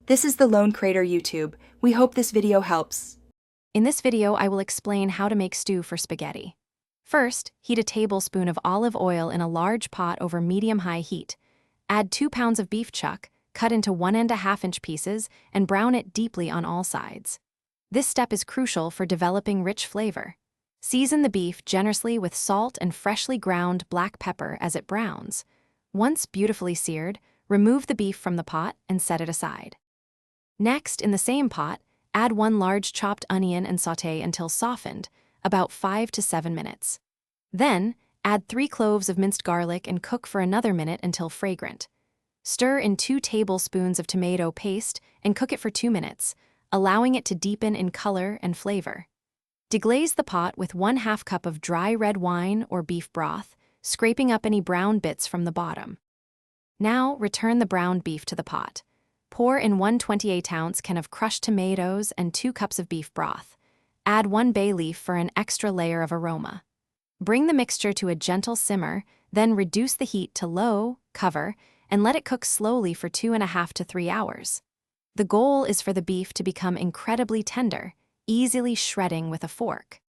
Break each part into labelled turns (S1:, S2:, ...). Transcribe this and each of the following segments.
S1: This is the Lone Crater YouTube. We hope this video helps.
S2: In this video, I will explain how to make stew for spaghetti. First, heat a tablespoon of olive oil in a large pot over medium-high heat. Add 2 pounds of beef chuck, cut into 1.5-inch pieces, and brown it deeply on all sides. This step is crucial for developing rich flavor. Season the beef generously with salt and freshly ground black pepper as it browns. Once beautifully seared, remove the beef from the pot and set it aside. Next, in the same pot, add 1 large chopped onion and sauté until softened, about 5 to 7 minutes. Then, add 3 cloves of minced garlic and cook for another minute until fragrant. Stir in 2 tablespoons of tomato paste and cook it for 2 minutes, allowing it to deepen in color and flavor. Deglaze the pot with 1/2 cup of dry red wine or beef broth, scraping up any brown bits from the bottom. Now, return the browned beef to the pot. Pour in 1 28-ounce can of crushed tomatoes and 2 cups of beef broth. Add 1 bay leaf for an extra layer of aroma. Bring the mixture to a gentle simmer, then reduce the heat to low, cover, and let it cook slowly for 2.5 to 3 hours. The goal is for the beef to become incredibly tender, easily shredding with a fork.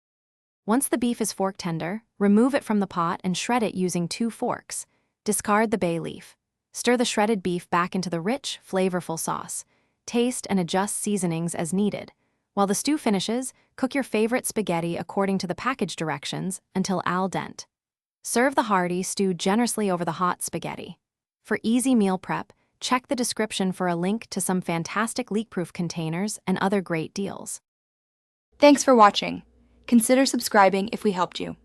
S2: Once the beef is fork tender, remove it from the pot and shred it using 2 forks. Discard the bay leaf. Stir the shredded beef back into the rich, flavorful sauce. Taste and adjust seasonings as needed. While the stew finishes, cook your favorite spaghetti according to the package directions until al dente. Serve the hearty stew generously over the hot spaghetti. For easy meal prep, check the description for a link to some fantastic leak-proof containers and other great deals.
S1: Thanks for watching. Consider subscribing if we helped you.